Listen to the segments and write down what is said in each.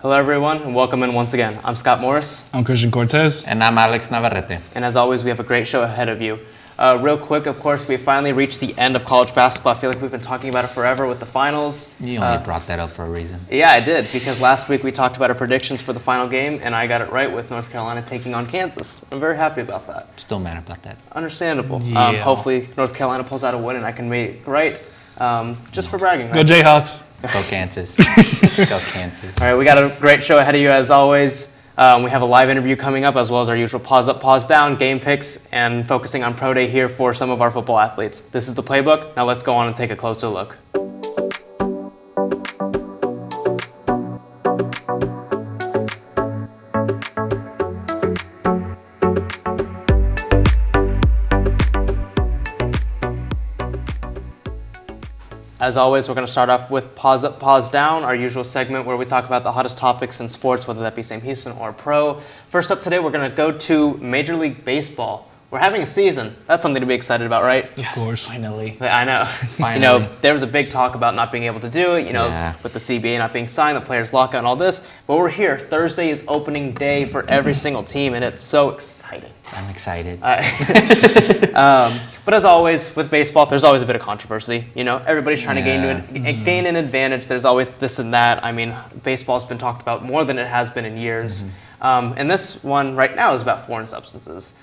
Hello everyone and welcome in once again. I'm Scott Morris. I'm Christian Cortez. And I'm Alex Navarrete. And as always, we have a great show ahead of you. Real quick, of course, we finally reached the end of college basketball. I feel like we've been talking about it forever with the finals. You only brought that up for a reason. Yeah, I did, because last week we talked about our predictions for the final game, and I got it right with North Carolina taking on Kansas. I'm very happy about that. Still mad about that. Understandable. Yeah. Hopefully North Carolina pulls out a win and I can make it right, just for bragging. Right? Go Jayhawks. Go Kansas. Go Kansas. All right, we got a great show ahead of you as always. We have a live interview coming up as well as our usual pause up, pause down, game picks, and focusing on pro day here for some of our football athletes. This is the Playbook. Now let's go on and take a closer look. As always, we're going to start off with Pause Up, Pause Down, our usual segment where we talk about the hottest topics in sports, whether that be Sam Houston or pro. First up today, we're going to go to Major League Baseball. We're having a season. That's something to be excited about, right? Yes, Of course. finally. I know. Finally. There was a big talk about not being able to do it, with the CBA not being signed, the players' lockout and all this. But we're here. Thursday is opening day for every single team, and it's so exciting. I'm excited. But as always, with baseball, there's always a bit of controversy. Everybody's trying to gain an advantage. There's always this and that. I mean, baseball's been talked about more than it has been in years. And this one right now is about foreign substances.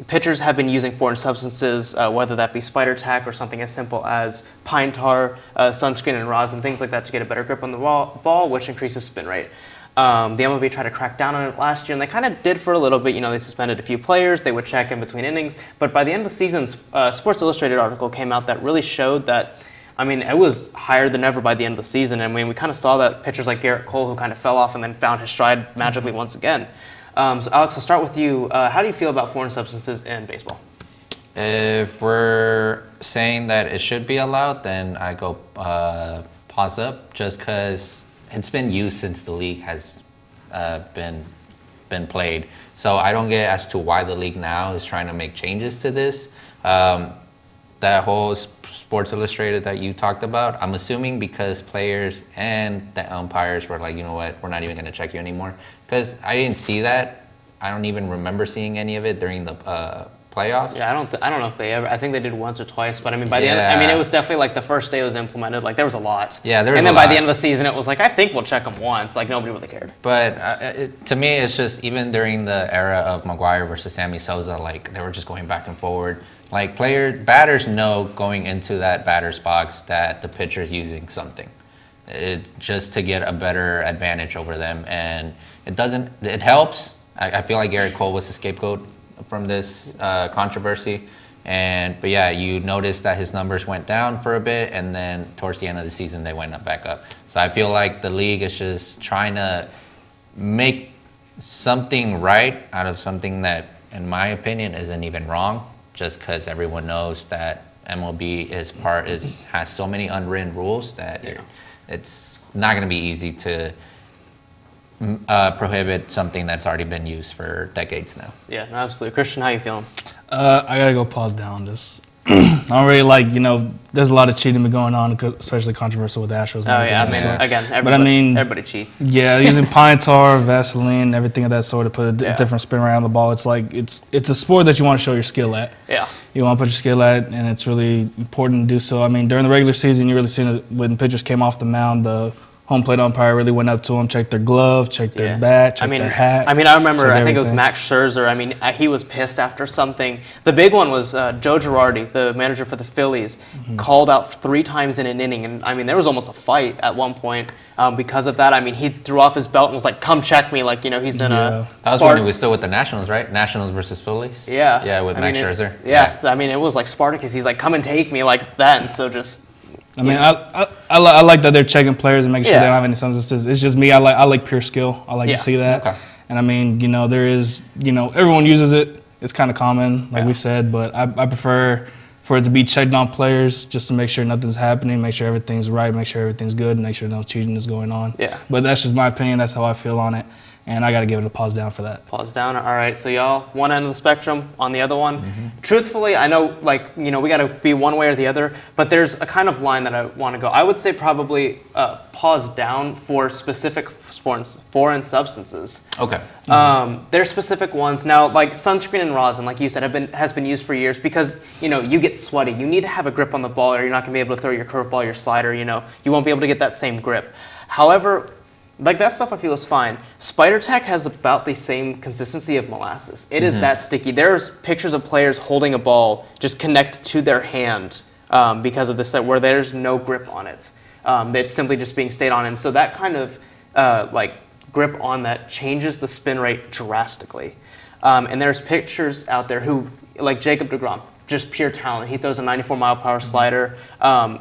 Pitchers have been using foreign substances, whether that be spider tack or something as simple as pine tar, sunscreen and rosin, things like that to get a better grip on the ball, which increases spin rate. The MLB tried to crack down on it last year, and they kind of did for a little bit. They suspended a few players. They would check in between innings. But by the end of the season, Sports Illustrated article came out that really showed that, it was higher than ever by the end of the season. And we kind of saw that pitchers like Garrett Cole, who kind of fell off and then found his stride magically once again. So Alex, I'll start with you. How do you feel about foreign substances in baseball? If we're saying that it should be allowed, then I go pause up just because it's been used since the league has been played. So I don't get as to why the league now is trying to make changes to this. That whole Sports Illustrated that you talked about, I'm assuming because players and the umpires were like, you know what, we're not even going to check you anymore. Because I didn't see that. I don't even remember seeing any of it during the playoffs. Yeah, I don't know if they ever. I think they did once or twice, but by the end, it was definitely like the first day it was implemented. Like there was a lot. Yeah, there was. And then by the end of the season, it was like I think we'll check them once. Like nobody really cared. But to me, it's just even during the era of McGuire versus Sammy Sosa, like they were just going back and forward. Like batters know going into that batter's box that the pitcher's using something. It's just to get a better advantage over them, and it helps. I feel like Garrett Cole was the scapegoat from this controversy, but yeah, you notice that his numbers went down for a bit, and then towards the end of the season they went back up. So I feel like the league is just trying to make something right out of something that, in my opinion, isn't even wrong. Just because everyone knows that MLB has so many unwritten rules that it's not going to be easy to prohibit something that's already been used for decades now. Yeah, no, absolutely. Christian, how you feeling? I gotta go pause down. Just I don't really like. There's a lot of cheating going on, especially controversial with the Astros. Everybody cheats. Yeah, using pine tar, Vaseline, everything of that sort to put a different spin around the ball. It's like it's a sport that you want to show your skill at. Yeah. You want to put your skill at, and it's really important to do so. During the regular season, you really seen it when pitchers came off the mound. The home plate umpire really went up to them, checked their glove, checked their bat, checked their hat. I remember, I think it was Max Scherzer. He was pissed after something. The big one was Joe Girardi, the manager for the Phillies, called out 3 times in an inning. And there was almost a fight at one point because of that. He threw off his belt and was like, come check me. Like, he's in a That was when he was still with the Nationals, right? Nationals versus Phillies? Yeah. Yeah, with Max Scherzer. So, it was like Spartacus. He's like, come and take me like that. And so just... I like that they're checking players and making sure they don't have any substances. It's just me. I like pure skill. I like to see that. Okay. And there is, everyone uses it. It's kind of common, like we said, but I prefer for it to be checked on players just to make sure nothing's happening, make sure everything's right, make sure everything's good, and make sure no cheating is going on. Yeah. But that's just my opinion. That's how I feel on it. and I got to give it a pause down for that. Pause down. All right, so y'all, one end of the spectrum, on the other one. Truthfully, I know, like, we got to be one way or the other, but there's a kind of line that I want to go. I would say probably pause down for specific foreign substances. Okay. There's specific ones now, like sunscreen and rosin, like you said, has been used for years because you get sweaty. You need to have a grip on the ball, or you're not going to be able to throw your curveball, your slider. You won't be able to get that same grip. However, like that stuff I feel is fine. Spider Tack has about the same consistency of molasses. It is that sticky. There's pictures of players holding a ball just connected to their hand because of this, where there's no grip on it. It's simply just being stayed on, and so that kind of grip on that changes the spin rate drastically. And there's pictures out there who, like Jacob deGrom, just pure talent. He throws a 94-mile-per-hour slider.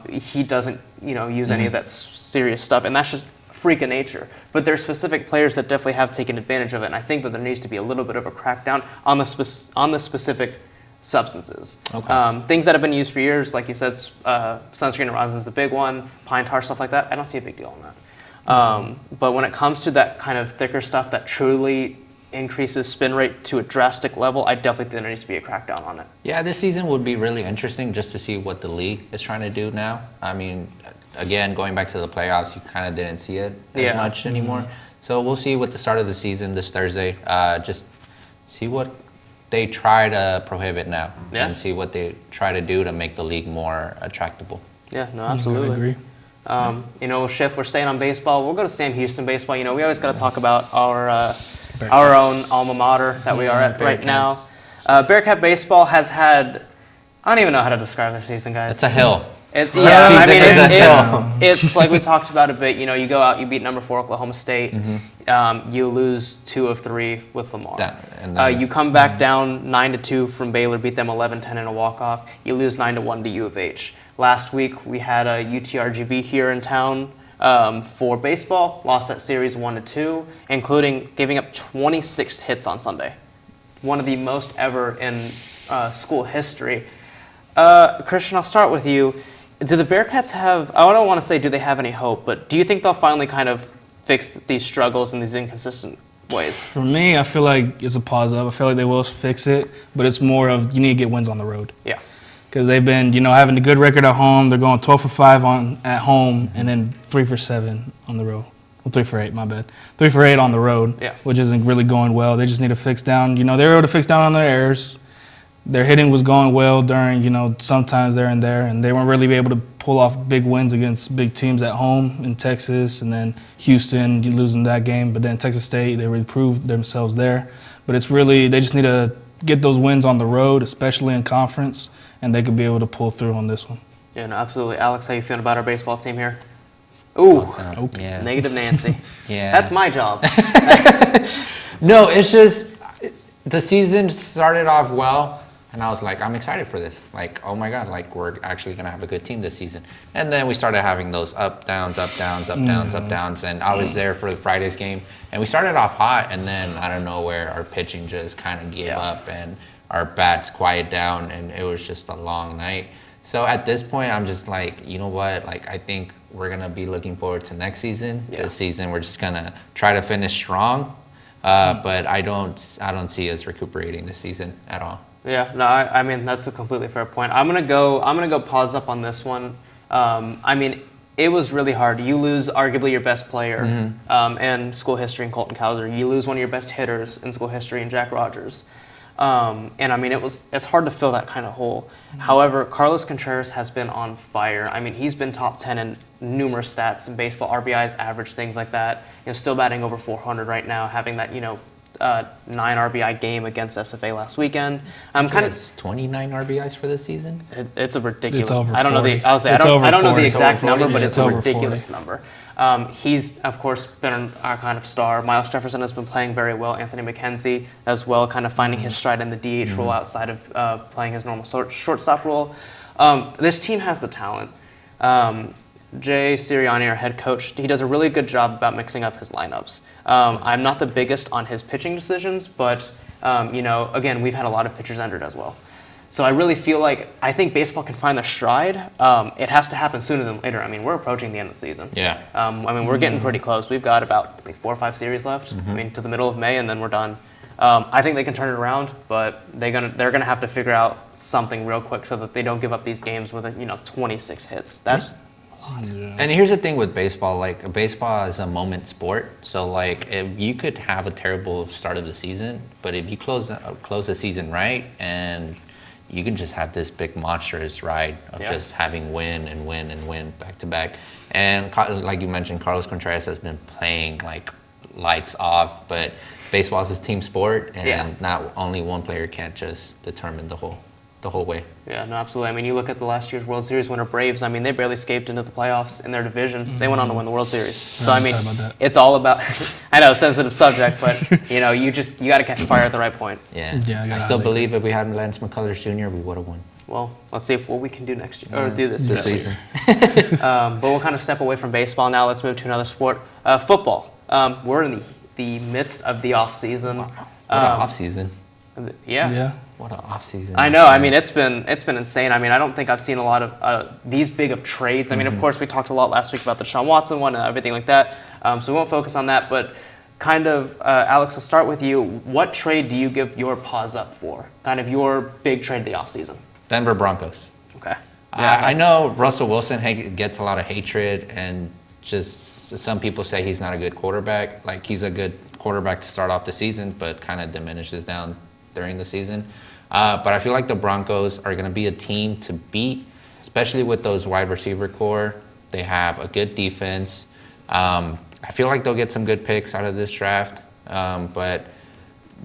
He doesn't, use any of that serious stuff, and that's just freak of nature. But there are specific players that definitely have taken advantage of it, and I think that there needs to be a little bit of a crackdown on the specific substances. Okay. Things that have been used for years, like you said, sunscreen and rosin is the big one, pine tar, stuff like that. I don't see a big deal on that. But when it comes to that kind of thicker stuff that truly increases spin rate to a drastic level, I definitely think there needs to be a crackdown on it. Yeah, this season would be really interesting just to see what the league is trying to do now. I mean, again, going back to the playoffs, you kind of didn't see it as much anymore. So we'll see with the start of the season this Thursday. Just see what they try to prohibit now and see what they try to do to make the league more attractable. Yeah, no, absolutely. I agree. We'll shift. We're staying on baseball. We'll go to Sam Houston baseball. We always got to talk about our own alma mater that we are at right now. Bearcat baseball has had, I don't even know how to describe their season, guys. It's a hill. It's like we talked about a bit. You go out, you beat number 4 Oklahoma State. You lose 2 of 3 with Lamar. You come back down 9-2 from Baylor, beat them 11-10 in a walk-off. You lose 9-1 to U of H. Last week we had a UTRGV here in town for baseball. Lost that series 1-2, including giving up 26 hits on Sunday. One of the most ever in school history. Christian, I'll start with you. Do the Bearcats have, I don't want to say do they have any hope, but do you think they'll finally kind of fix these struggles and these inconsistent ways? For me, I feel like it's a pause up. I feel like they will fix it, but it's more of you need to get wins on the road. Yeah. Because they've been, having a good record at home. They're going 12 for 5 at home, and then 3 for 7 on the road. Well, 3 for 8, my bad. 3 for 8 on the road, which isn't really going well. They just need to fix down. They were able to fix down on their errors. Their hitting was going well during, sometimes there and there, and they weren't really able to pull off big wins against big teams at home in Texas, and then Houston losing that game. But then Texas State, they really proved themselves there. But it's really, they just need to get those wins on the road, especially in conference, and they could be able to pull through on this one. Yeah, no, absolutely. Alex, how you feeling about our baseball team here? Ooh, yeah. Negative Nancy. Yeah. That's my job. No, it's just the season started off well. And I was like, I'm excited for this. Like, oh my God, like we're actually gonna have a good team this season. And then we started having those up, downs, up, downs, up, downs, up, downs. And I was there for the Friday's game. And we started off hot, and then out of nowhere, our pitching just kind of gave up, and our bats quiet down, and it was just a long night. So at this point, I'm just like, you know what? Like, I think we're gonna be looking forward to next season. This season, we're just gonna try to finish strong. But I don't see us recuperating this season at all. Yeah, no, I mean, that's a completely fair point. I'm gonna go pause up on this one. I mean, it was really hard. You lose arguably your best player in school history in Colton Cowser. You lose one of your best hitters in school history in Jack Rogers. And I mean, it's hard to fill that kind of hole. However, Carlos Contreras has been on fire. I mean, he's been top 10 in numerous stats in baseball, RBIs, average, things like that. Still batting over 400 right now, having that 9 RBI game against SFA last weekend. I'm kind of 29 RBIs for this season. It's a ridiculous. It's over I don't know 40. the. I'll say I don't know the It's exact over 40. number, but it's a over ridiculous 40. number. He's of course been our kind of star. Miles Jefferson has been playing very well. Anthony McKenzie as well, kind of finding his stride in the DH role outside of playing his normal shortstop role. This team has the talent. Jay Sirianni, our head coach, he does a really good job about mixing up his lineups. I'm not the biggest on his pitching decisions, but again, we've had a lot of pitchers entered as well. So I really feel like I think baseball can find their stride. It has to happen sooner than later. I mean, we're approaching the end of the season. Yeah. I mean, we're getting pretty close. We've got about 4 or 5 series left. I mean, to the middle of May, and then we're done. I think they can turn it around, but they're gonna have to figure out something real quick so that they don't give up these games with 26 hits. That's And here's the thing with baseball, like baseball is a moment sport. So like if you could have a terrible start of the season, but if you close the season right, and you can just have this big monstrous ride of just having win and win and win back to back. And like you mentioned, Carlos Contreras has been playing like lights off, but baseball is a team sport, and not only one player can't just determine the whole way. Yeah, no, absolutely. I mean, you look at the last year's World Series winner Braves. I mean, they barely escaped into the playoffs in their division. They went on to win the World Series. So I mean, it's all about. I know, sensitive subject, but you got to catch fire at the right point. Yeah. I still believe if we had Lance McCullers Jr., we would have won. Well, let's see what we can do next year or do this season. But we'll kind of step away from baseball now. Let's move to another sport, football. We're in the midst of the off season. What an off season. Yeah. What an off season. I know. I mean, it's been insane. I mean, I don't think I've seen a lot of these big of trades. I mean, of course, we talked a lot last week about the Deshaun Watson one and everything like that. So we won't focus on that. But kind of, Alex, I'll start with you. What trade do you give your pause up for? Kind of your big trade of the offseason. Denver Broncos. Okay. I know Russell Wilson gets a lot of hatred, and just some people say he's not a good quarterback. Like, he's a good quarterback to start off the season, but kind of diminishes down during the season. But I feel like the Broncos are going to be a team to beat, especially with those wide receiver core. They have a good defense. I feel like they'll get some good picks out of this draft. But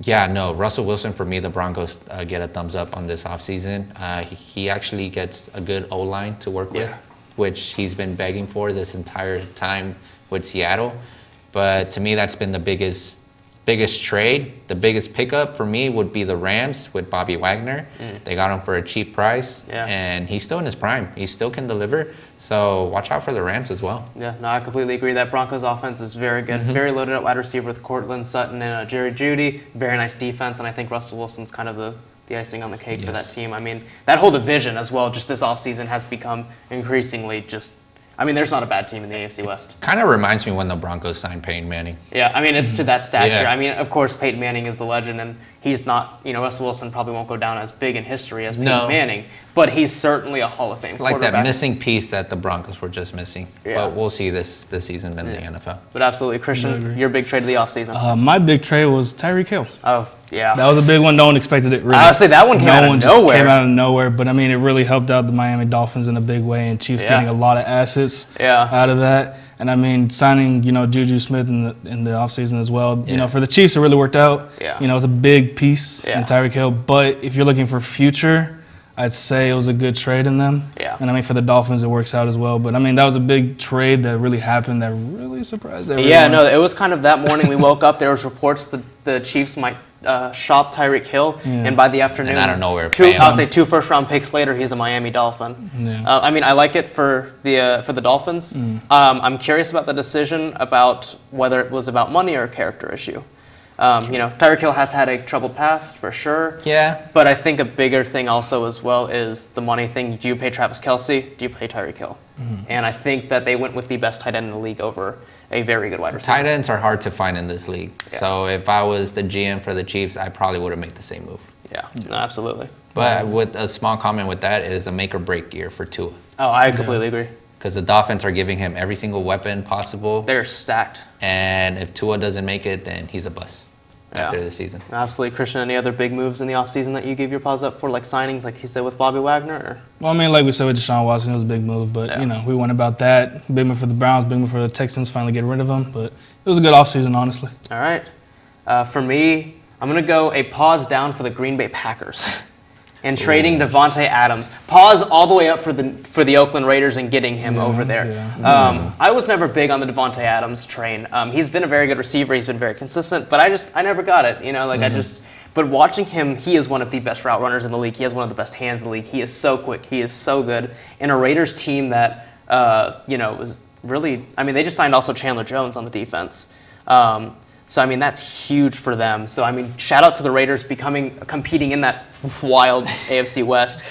yeah, no, Russell Wilson, for me, the Broncos get a thumbs up on this offseason. He actually gets a good O-line to work with, which he's been begging for this entire time with Seattle. But to me, that's been the biggest trade. The biggest pickup for me would be the Rams with Bobby Wagner. They got him for a cheap price, and he's still in his prime. He still can deliver, so watch out for the Rams as well. Yeah, no, I completely agree. That Broncos offense is very good. Very loaded at wide receiver with Cortland Sutton and Jerry Jeudy. Very nice defense, and I think Russell Wilson's kind of the icing on the cake for that team. I mean, that whole division as well, just this offseason has become increasingly just... I mean, there's not a bad team in the AFC West. Kind of reminds me when the Broncos signed Peyton Manning. Yeah, I mean, it's to that stature. I mean, of course, Peyton Manning is the legend, and he's not, Russell Wilson probably won't go down as big in history as Peyton Manning, but he's certainly a Hall of Fame quarterback. It's like that missing piece that the Broncos were just missing. But we'll see this season in the NFL. But absolutely. Christian, your big trade of the offseason. My big trade was Tyreek Hill. Oh, yeah. That was a big one. No one expected it, really. Honestly, that one came out of nowhere. No one just came out of nowhere. But, I mean, it really helped out the Miami Dolphins in a big way, and Chiefs getting a lot of assets out of that. And, I mean, signing, Juju Smith in the offseason as well. For the Chiefs, it really worked out. It was a big piece in Tyreek Hill. But if you're looking for future, I'd say it was a good trade in them. And, I mean, for the Dolphins, it works out as well. But, I mean, that was a big trade that really happened that really surprised everyone. Yeah, no, it was kind of that morning we woke up, there was reports that the Chiefs might shop Tyreek Hill, and by the afternoon, and out of nowhere, 2 first-round picks later, he's a Miami Dolphin. I mean, I like it for the Dolphins. I'm curious about the decision about whether it was about money or a character issue. Tyreek Hill has had a troubled past for sure. Yeah. But I think a bigger thing also as well is the money thing. Do you pay Travis Kelce? Do you pay Tyreek Hill? And I think that they went with the best tight end in the league over a very good wide receiver. Tight ends are hard to find in this league. So if I was the GM for the Chiefs, I probably would have made the same move. Yeah, no, absolutely. But with a small comment with that, it is a make or break year for Tua. Oh, I completely agree. Because the Dolphins are giving him every single weapon possible. They're stacked. And if Tua doesn't make it, then he's a bust after the season. Absolutely. Christian, any other big moves in the offseason that you gave your pause up for, like signings, like he said with Bobby Wagner? Or? Well, I mean, like we said with Deshaun Watson, it was a big move. But, we went about that. Big move for the Browns, big move for the Texans, finally get rid of him. But it was a good offseason, honestly. All right. For me, I'm going to go a pause down for the Green Bay Packers. And trading Devontae Adams. Pause all the way up for the Oakland Raiders and getting him over there. I was never big on the Devontae Adams train. He's been a very good receiver. He's been very consistent, but I never got it. But watching him, he is one of the best route runners in the league. He has one of the best hands in the league. He is so quick. He is so good. In a Raiders team that, was really, I mean, they just signed also Chandler Jones on the defense. So, I mean, that's huge for them. So, I mean, shout out to the Raiders competing in that wild AFC West.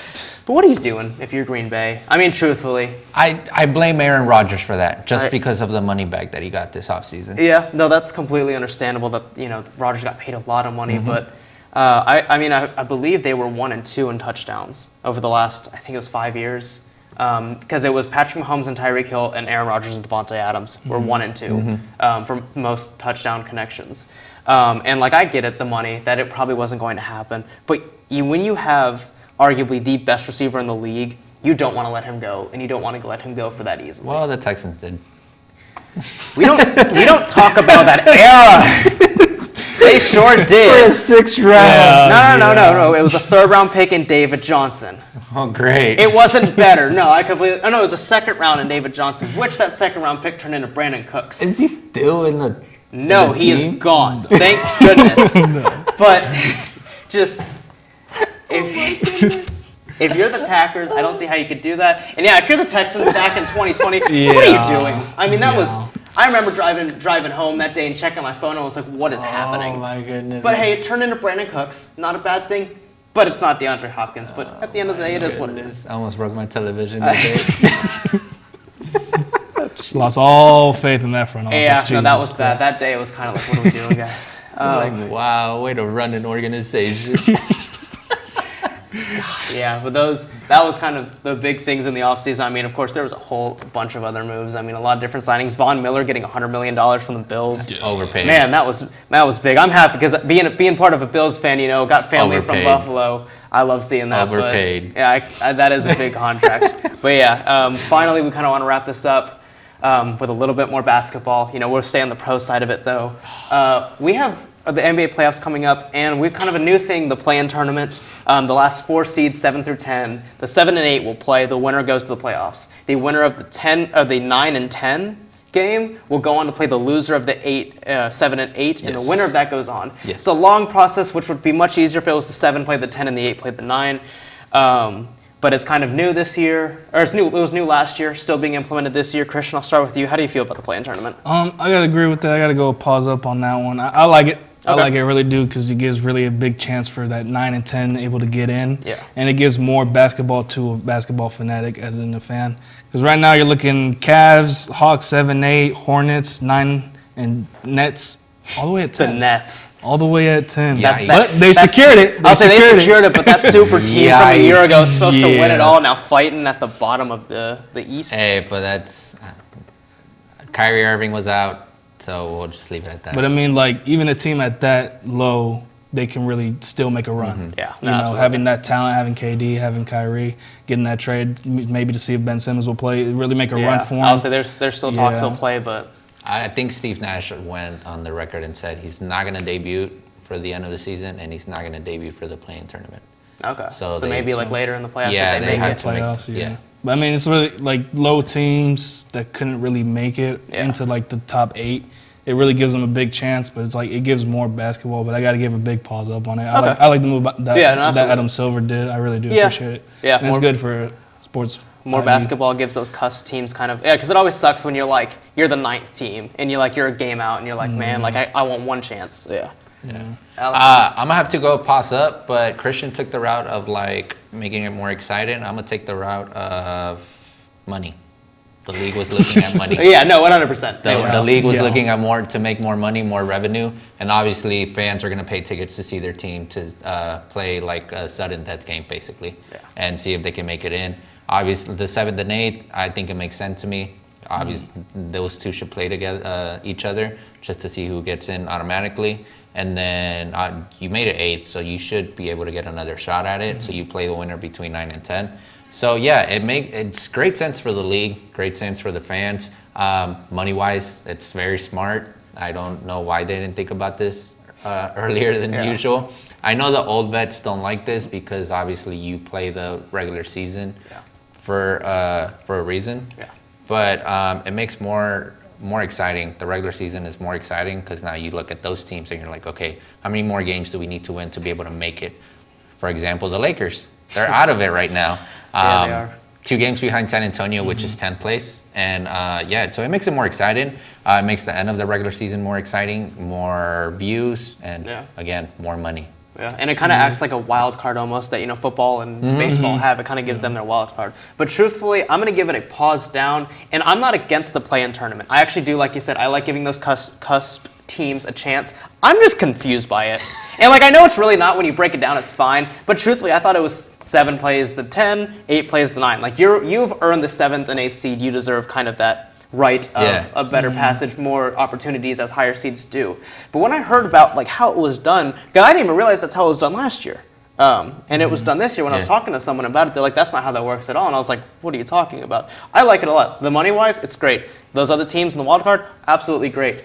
But what are you doing if you're Green Bay? I mean, truthfully. I blame Aaron Rodgers for that, just because of the money bag that he got this offseason. Yeah, no, that's completely understandable that, Rodgers got paid a lot of money. But, I believe they were 1-2 in touchdowns over the last, I think it was 5 years. Because it was Patrick Mahomes and Tyreek Hill and Aaron Rodgers and Devontae Adams were 1-2 for most touchdown connections. And, I get it, the money, that it probably wasn't going to happen. But when you have arguably the best receiver in the league, you don't want to let him go, and you don't want to let him go for that easily. Well, the Texans did. We don't talk about that era. They sure did. For a 6th round. No. It was a 3rd-round pick in David Johnson. Oh, great. It wasn't better. No, it was a 2nd round in David Johnson, which that 2nd-round pick turned into Brandon Cooks. Is he still in the No, in the he team? is gone. Thank goodness. But just if you're the Packers, I don't see how you could do that. And yeah, if you're the Texans back in 2020, what are you doing? I mean, that was. I remember driving home that day and checking my phone and I was like, what is happening? Oh my goodness. But hey, it turned into Brandon Cooks. Not a bad thing. But it's not DeAndre Hopkins. But at the end of the day, it is what it is. I almost broke my television that day. Lost all faith in that front office. Yeah, no, that Jesus was bad. That day it was kind of like, what are we doing, guys? Like, wow, way to run an organization. Yeah, but that was kind of the big things in the offseason. I mean, of course, there was a whole bunch of other moves. I mean, a lot of different signings. Von Miller getting $100 million from the Bills. Yeah. Overpaid. Man, that was big. I'm happy because being part of a Bills fan, got family from Buffalo. I love seeing that. Overpaid. But, yeah, that is a big contract. But yeah, finally, we kind of want to wrap this up with a little bit more basketball. We'll stay on the pro side of it, though. We have the NBA playoffs coming up, and we've kind of a new thing, the play-in tournament. The last 4 seeds, 7 through 10, the 7 and 8 will play. The winner goes to the playoffs. The winner of the 9 and 10 game will go on to play the loser of the 7 and 8, and the winner of that goes on. Yes. It's a long process, which would be much easier if it was the 7 played the 10 and the 8 played the 9. But it's kind of new this year, or it was new last year, still being implemented this year. Christian, I'll start with you. How do you feel about the play-in tournament? I gotta agree with that. I gotta go pause up on that one. I like it. I like it, I really do, because it gives really a big chance for that 9 and 10 able to get in. Yeah. And it gives more basketball to a basketball fanatic as in a fan. Because right now you're looking Cavs, Hawks 7, 8, Hornets 9, and Nets all the way at 10. The Nets. All the way at 10. Yeah, But they secured it. I'll say they secured it, but that super team from a year ago is supposed to win it Yeah. all, now fighting at the bottom of the East. Hey, but that's Kyrie Irving was out, so we'll just leave it at that. But I mean, even a team at that low, they can really still make a run. Yeah, Absolutely. Having that talent, having KD, having Kyrie, getting that trade, maybe to see if Ben Simmons will play, really make a run for him. I'll say there's still talks he'll play, but I think Steve Nash went on the record and said he's not going to debut for the end of the season, and he's not going to debut for the play-in tournament. okay. So maybe later in the playoffs. Yeah, if they they make have it. to make playoffs, yeah. But I mean, it's really low teams that couldn't really make it Yeah. into the top 8. It really gives them a big chance, but it's it gives more basketball. But I got to give a big pause up on it. I like the move that Adam Silver did. I really do appreciate it. Yeah, and it's good for sports. More basketball gives those cuss teams kind of because it always sucks when you're the 9th team and you're a game out and you're like, man, I want one chance. Yeah. Yeah. I'm gonna have to go pause up, but Christian took the route of making it more exciting. I'm gonna take the route of money. The league was looking at money. Yeah, no, 100%. The league was looking at to make more money, more revenue, and obviously fans are going to pay tickets to see their team to play a sudden death game, basically, and see if they can make it in. Obviously, the 7th and 8th, I think it makes sense to me. Obviously, those two should play together, each other, just to see who gets in automatically. And then you made it 8th, so you should be able to get another shot at it. So you play the winner between 9 and 10. So yeah, it's great sense for the league, great sense for the fans. Money-wise, it's very smart. I don't know why they didn't think about this earlier than usual. I know the old vets don't like this because obviously you play the regular season for a reason. Yeah. But it makes more exciting. The regular season is more exciting because now you look at those teams and you're like, okay, how many more games do we need to win to be able to make it? For example, the Lakers. They're out of it right now. Yeah, they are. 2 games behind San Antonio, which is 10th place. And so it makes it more exciting. It makes the end of the regular season more exciting, more views, and again, more money. Yeah, and it kind of acts like a wild card almost that, football and baseball have. It kind of gives them their wild card. But truthfully, I'm going to give it a pause down, and I'm not against the play-in tournament. I actually do, like you said, I like giving those cusp teams a chance. I'm just confused by it. And, I know it's really not. When you break it down, it's fine. But truthfully, I thought it was 7 plays the 10, 8 plays the 9. You've earned the 7th and 8th seed. You deserve kind of that right of a better passage, more opportunities as higher seeds do. But when I heard about how it was done, I didn't even realize that's how it was done last year. And it was done this year. When I was talking to someone about it, they're like, that's not how that works at all. And I was like, what are you talking about? I like it a lot. The money-wise, it's great. Those other teams in the wild card, absolutely great.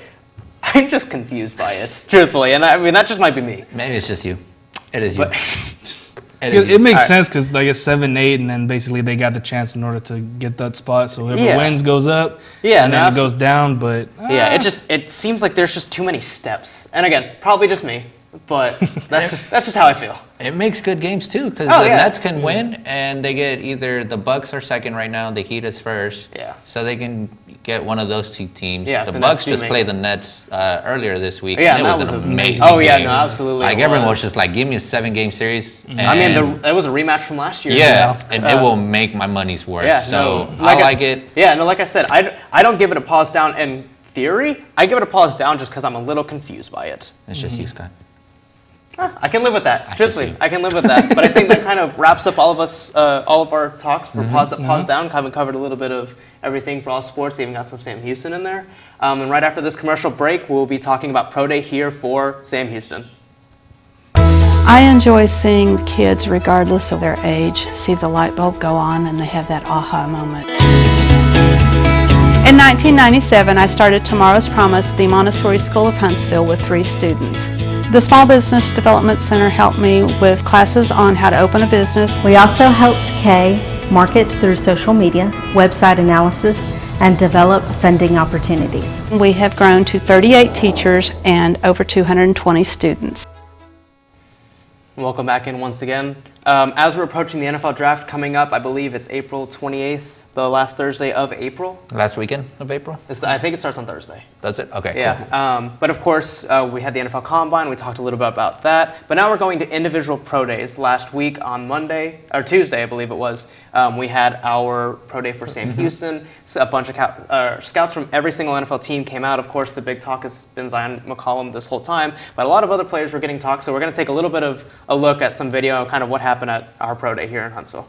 I'm just confused by it, truthfully. And I mean, that just might be me. Maybe it's just you. It is you. It makes sense because it's 7-8, and then basically they got the chance in order to get that spot. So whoever wins goes up, and then it goes down. But it seems like there's just too many steps. And again, probably just me, but that's just how I feel. It makes good games too, because the Nets can win, and they get either the Bucks are second right now, the Heat is first. Yeah. So they can get one of those 2 teams. Yeah, the Bucks just played the Nets earlier this week. Yeah, and it was an amazing Oh yeah, game. no, absolutely. Everyone was just like, give me a 7-game series. And I mean, it was a rematch from last year. Yeah, and it will make my money's worth. Yeah, so I like it. Yeah, no, like I said, I don't give it a pause down in theory. I give it a pause down just because I'm a little confused by it. It's just you, Scott. I can live with that. Truthfully, I can live with that. But I think that kind of wraps up all of our talks for pause up, pause down. Kind of covered a little bit of everything for all sports. Even got some Sam Houston in there. And right after this commercial break, we'll be talking about Pro Day here for Sam Houston. I enjoy seeing kids, regardless of their age, see the light bulb go on and they have that aha moment. In 1997, I started Tomorrow's Promise, the Montessori School of Huntsville, with 3 students. The Small Business Development Center helped me with classes on how to open a business. We also helped Kay market through social media, website analysis, and develop funding opportunities. We have grown to 38 teachers and over 220 students. Welcome back in once again. As we're approaching the NFL draft coming up, I believe it's April 28th, the last Thursday of April. Last weekend of April? I think it starts on Thursday. Does it? Okay, yeah. Cool. But of course, we had the NFL Combine. We talked a little bit about that. But now we're going to individual pro days. Last week on Monday, or Tuesday, I believe it was, we had our pro day for Sam Houston. So a bunch of scouts from every single NFL team came out. Of course, the big talk has been Zion McCollum this whole time. But a lot of other players were getting talked. So we're going to take a little bit of a look at some video, kind of what happened at our pro day here in Huntsville.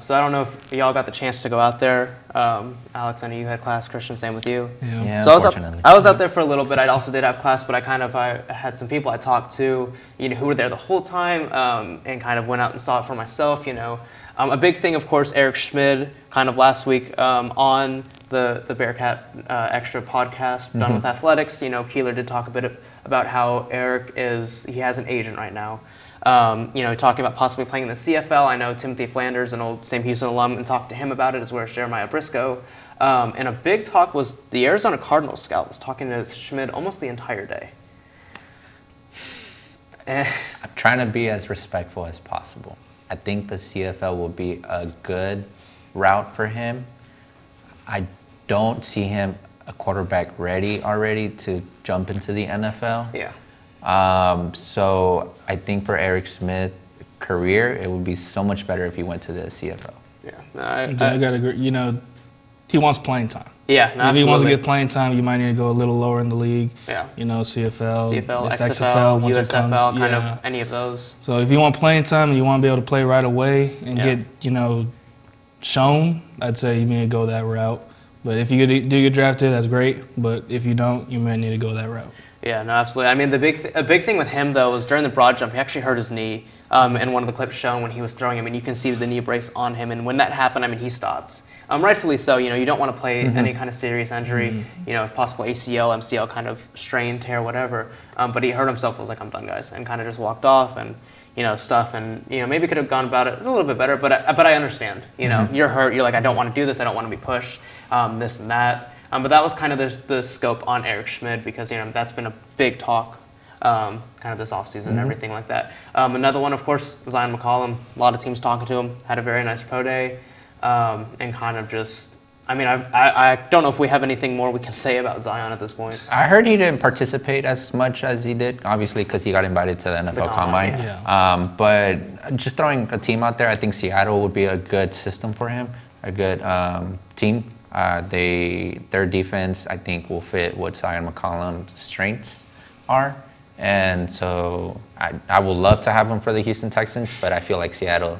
So I don't know if y'all got the chance to go out there. Alex, I know you had class. Christian, same with you. Yeah, so I was out there for a little bit. I also did have class, but I had some people I talked to, who were there the whole time, and kind of went out and saw it for myself. A big thing, of course, Eric Schmid, kind of last week on the Bearcat Extra podcast done with athletics. Keeler did talk a bit about how Eric he has an agent right now. Talking about possibly playing in the CFL. I know Timothy Flanders, an old Sam Houston alum, and talked to him about it, as well as Jeremiah Briscoe. And a big talk was the Arizona Cardinals scout was talking to Schmid almost the entire day. I'm trying to be as respectful as possible. I think the CFL will be a good route for him. I don't see him a quarterback ready already to jump into the NFL. Yeah. So I think for Eric Smith's career, it would be so much better if he went to the CFL. Yeah. I gotta agree. He wants playing time. Yeah, no, if he wants to get playing time, you might need to go a little lower in the league. Yeah. CFL, if XFL, once it USFL, comes, kind of any of those. So if you want playing time and you want to be able to play right away and get, shown, I'd say you need to go that route. But if you do get drafted, that's great. But if you don't, you might need to go that route. Yeah, no, absolutely. I mean, a big thing with him, though, was during the broad jump, he actually hurt his knee. In one of the clips shown when he was throwing, you can see the knee brace on him. And when that happened, he stopped. Rightfully so. You don't want to play any kind of serious injury, possible ACL, MCL kind of strain, tear, whatever. But he hurt himself, was like, I'm done, guys, and kind of just walked off and, stuff. And, maybe could have gone about it a little bit better. But I understand. You're hurt. You're like, I don't want to do this. I don't want to be pushed, this and that. But that was kind of the scope on Eric Schmid because, that's been a big talk kind of this offseason and everything like that. Another one, of course, Zion McCollum. A lot of teams talking to him. Had a very nice pro day. And kind of just, I don't know if we have anything more we can say about Zion at this point. I heard he didn't participate as much as he did, obviously, because he got invited to the NFL Combine. Yeah. But just throwing a team out there, I think Seattle would be a good system for him, a good team. Their defense, I think, will fit what Zion McCollum's strengths are. And so I would love to have him for the Houston Texans, but I feel like Seattle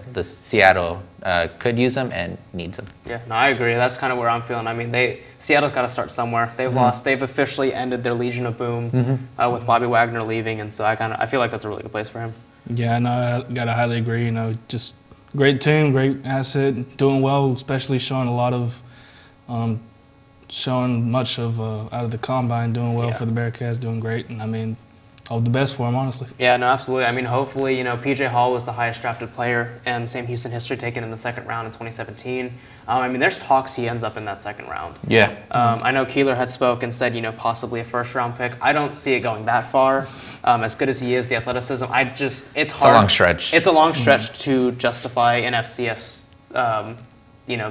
could use him and needs him. Yeah, no, I agree. That's kind of where I'm feeling. Seattle's got to start somewhere. They've lost. They've officially ended their Legion of Boom with Bobby Wagner leaving, and so I feel like that's a really good place for him. Yeah, no, I gotta highly agree. Just great team, great asset, doing well, especially showing a lot of, showing much of out of the combine, doing well for the Bearcats, doing great, and hope the best for him, honestly. Yeah, no, absolutely. Hopefully, PJ Hall was the highest drafted player in Sam Houston history, taken in the second round in 2017. There's talks he ends up in that second round. Yeah. I know Keeler had spoke and said, possibly a first round pick. I don't see it going that far. As good as he is, the athleticism, it's hard. It's a long stretch. It's a long stretch to justify an FCS,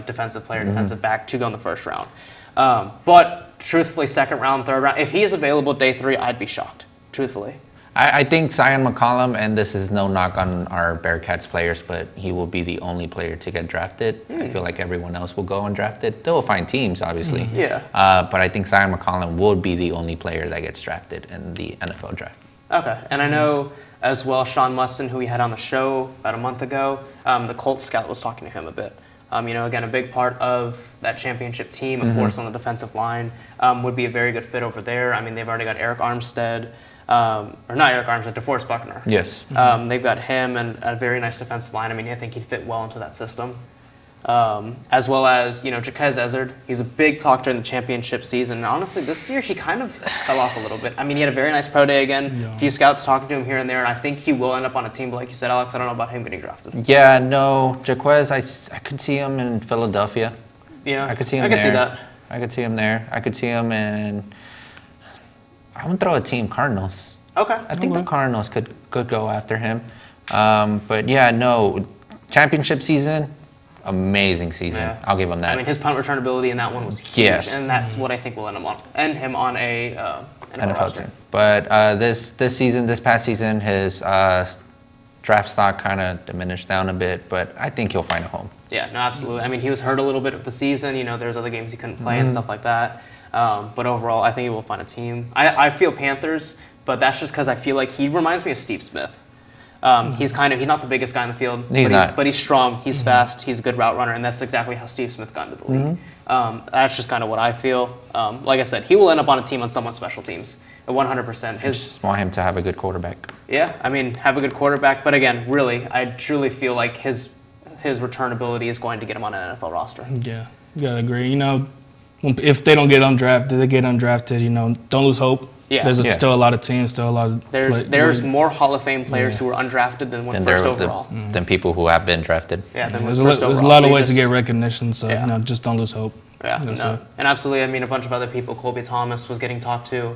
defensive player, defensive back to go in the first round. But truthfully, second round, third round, if he is available day 3, I'd be shocked. Truthfully. I think Zion McCollum, and this is no knock on our Bearcats players, but he will be the only player to get drafted. I feel like everyone else will go undrafted. They will find teams, obviously. Yeah. But I think Zion McCollum will be the only player that gets drafted in the NFL draft. Okay. And I know as well Sean Musson, who we had on the show about a month ago, the Colts scout was talking to him a bit. Again, a big part of that championship team, of course, on the defensive line, would be a very good fit over there. They've already got Eric Armstead. Or not Eric Armstead, DeForest Buckner. Yes. They've got him and a very nice defensive line. I think he'd fit well into that system. As well as, Jaquez Ezzard. He's a big talk during the championship season. And honestly, this year he kind of fell off a little bit. He had a very nice pro day again. Yeah. A few scouts talking to him here and there, and I think he will end up on a team. But like you said, Alex, I don't know about him getting drafted. Yeah, no, Jaquez, I could see him in Philadelphia. Yeah, I could see him there. I could see that. I could see him there. I could see him in, I would throw a team, Cardinals. Okay. I think the Cardinals could go after him. But yeah, no, championship season, amazing season. Yeah. I'll give him that. His punt return ability in that one was huge. Yes. And that's what I think will end him on a NFL team. But this past season, his draft stock kind of diminished down a bit, but I think he'll find a home. Yeah, no, absolutely. He was hurt a little bit of the season. There's other games he couldn't play and stuff like that. But overall, I think he will find a team. I feel Panthers, but that's just because I feel like he reminds me of Steve Smith. He's not the biggest guy in the field. But he's strong, he's fast, he's a good route runner, and that's exactly how Steve Smith got into the league. That's just kind of what I feel. Like I said, he will end up on a team on someone's special teams. 100%. I just want him to have a good quarterback. Yeah, have a good quarterback. But again, really, I truly feel like his return ability is going to get him on an NFL roster. Yeah, you gotta agree. If they don't get undrafted, don't lose hope. Yeah. There's still a lot of teams, still a lot of there's more Hall of Fame players who were undrafted than went first overall. Than people who have been drafted. Yeah, there's a lot of ways to get recognition, so just don't lose hope. Yeah, no. And absolutely, I mean, a bunch of other people. Colby Thomas was getting talked to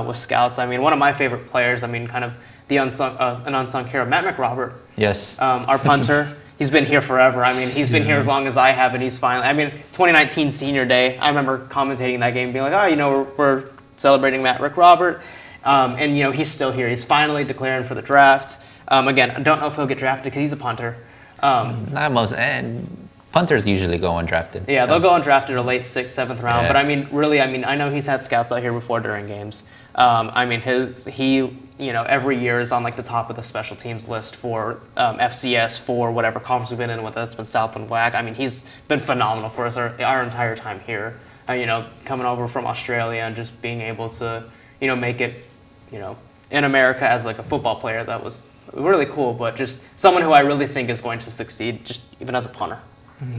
with scouts. I mean, one of my favorite players, I mean, kind of an unsung hero, Matt McRobert. Yes. Our punter. He's been here forever. I mean, he's been here as long as I have, and he's finally, I mean, 2019 senior day, I remember commentating that game, being like, oh, you know, we're celebrating Matt McRobert. And, you know, he's still here. He's finally declaring for the draft. Again, I don't know if he'll get drafted because he's a punter. Not most, and punters usually go undrafted. Yeah, they'll go undrafted or late 6th, 7th round. But I mean, really, I mean, I know he's had scouts out here before during games. I mean, you know, every year is on like the top of the special teams list for FCS for whatever conference we've been in, whether it's been South and WAC. I mean, he's been phenomenal for us our entire time here. You know, coming over from Australia and just being able to, you know, make it, you know, in America as like a football player, that was really cool. But just someone who I really think is going to succeed, just even as a punter.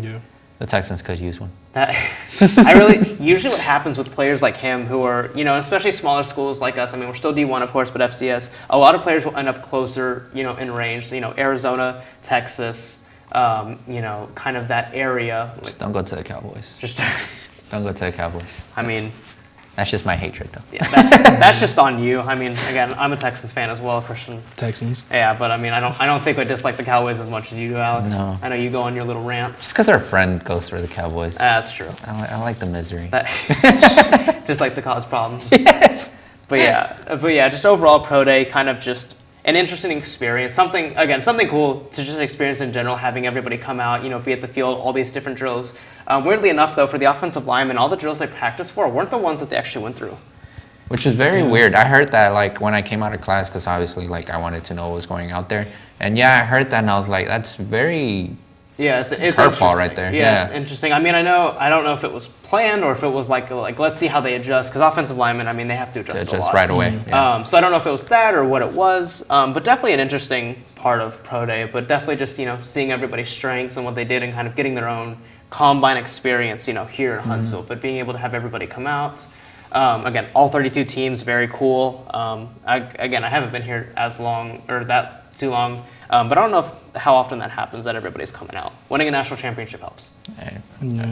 Yeah. The Texans could use one. Usually what happens with players like him who are, you know, especially smaller schools like us, I mean, we're still D1, of course, but FCS, a lot of players will end up closer, you know, in range. So, you know, Arizona, Texas, you know, kind of that area. Just don't go to the Cowboys. Don't go to the Cowboys. I mean, that's just my hatred, though. Yeah, that's just on you. I mean, again, I'm a Texans fan as well, Christian. Texans. Yeah, but I mean, I don't think I dislike the Cowboys as much as you do, Alex. No. I know you go on your little rants. Just because our friend goes for the Cowboys. That's true. I like the misery. Just like to cause problems. Yes. But yeah, just overall pro day, kind of just an interesting experience. Something cool to just experience in general, having everybody come out, you know, be at the field, all these different drills. Weirdly enough, though, for the offensive linemen, all the drills they practiced for weren't the ones that they actually went through. Which is very weird. I heard that, like, when I came out of class, because obviously, like, I wanted to know what was going out there. And yeah, I heard that, and I was like, that's very... Yeah, it's curveball right there. Yeah, it's interesting. I mean, I don't know if it was planned or if it was like let's see how they adjust, because offensive linemen, I mean, they have to adjust a lot. Right away. Yeah. So I don't know if it was that or what it was, but definitely an interesting part of pro day. But definitely just, you know, seeing everybody's strengths and what they did and kind of getting their own combine experience, you know, here in Huntsville. But being able to have everybody come out. Again, all 32 teams, very cool. I haven't been here too long. But I don't know how often that happens, that everybody's coming out. Winning a national championship helps.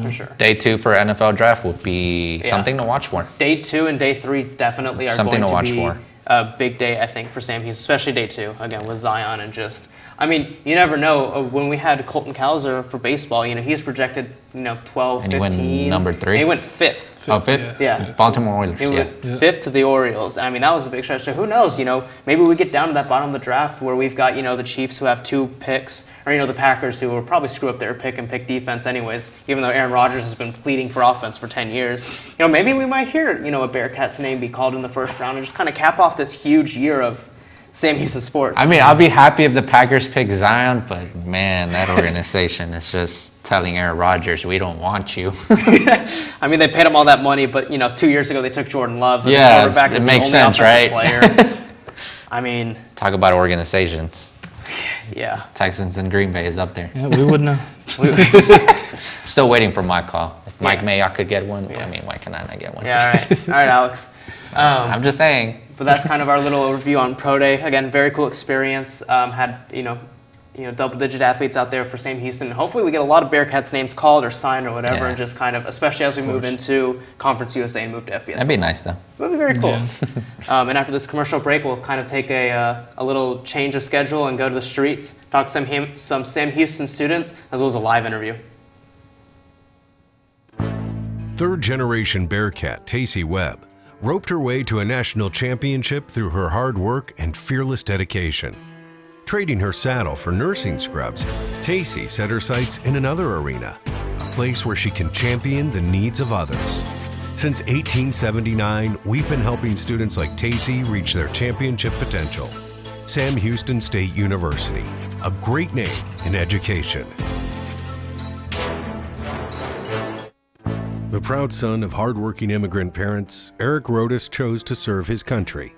For sure. Day 2 for NFL draft would be something to watch for. Day 2 and day 3 definitely are something going to watch be for. A big day, I think, for Sam Houston, especially day 2, again, with Zion and just, I mean, you never know. When we had Colton Cowser for baseball, you know, he was projected, you know, 12, and 15. He went number 3. And he went 5th. Oh, 5th? Yeah. Baltimore Orioles, He went 5th to the Orioles. I mean, that was a big stretch. So who knows, you know, maybe we get down to that bottom of the draft where we've got, you know, the Chiefs who have 2 picks, or, you know, the Packers who will probably screw up their pick and pick defense anyways, even though Aaron Rodgers has been pleading for offense for 10 years. You know, maybe we might hear, you know, a Bearcats name be called in the first round and just kind of cap off this huge year of Sam Houston sports. I mean, I'll be happy if the Packers pick Zion, but man, that organization is just telling Aaron Rodgers, we don't want you. I mean, they paid him all that money, but, you know, 2 years ago they took Jordan Love. Yeah, it makes sense, right? I mean, talk about organizations. Yeah. Texans and Green Bay is up there. Yeah, we would know. Still waiting for my call. If Mike Mayock could get one, I mean, why can I not get one? Yeah, all right, Alex. I'm just saying. But that's kind of our little overview on Pro Day. Again, very cool experience. Had double-digit athletes out there for Sam Houston. Hopefully, we get a lot of Bearcats names called or signed or whatever, and just kind of, especially as we move into Conference USA and move to FBS. That'd be nice, though. That'd be very cool. Yeah. And after this commercial break, we'll kind of take a little change of schedule and go to the streets, talk to some Sam Houston students, as well as a live interview. Third-generation Bearcat Tacey Webb roped her way to a national championship through her hard work and fearless dedication. Trading her saddle for nursing scrubs, Tacey set her sights in another arena, a place where she can champion the needs of others. Since 1879, we've been helping students like Tacey reach their championship potential. Sam Houston State University, a great name in education. The proud son of hardworking immigrant parents, Eric Rodas chose to serve his country.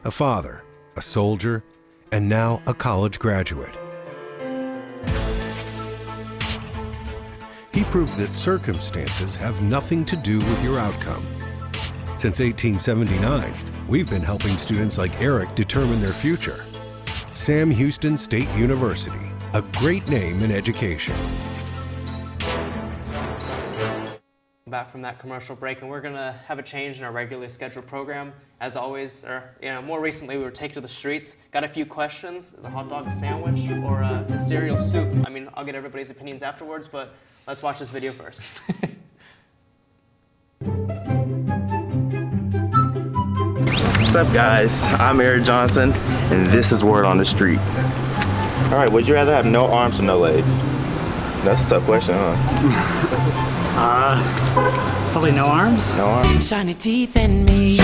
A father, a soldier, and now a college graduate. He proved that circumstances have nothing to do with your outcome. Since 1879, we've been helping students like Eric determine their future. Sam Houston State University, a great name in education. Back from that commercial break, and we're gonna have a change in our regularly scheduled program. As always, or more recently, we were taken to the streets. Got a few questions: is a hot dog a sandwich or a cereal soup? I mean, I'll get everybody's opinions afterwards, but let's watch this video first. What's up, guys? I'm Eric Johnson, and this is Word on the Street. All right, would you rather have no arms or no legs? That's a tough question, huh? Probably no arms. No arms. Shiny teeth in me.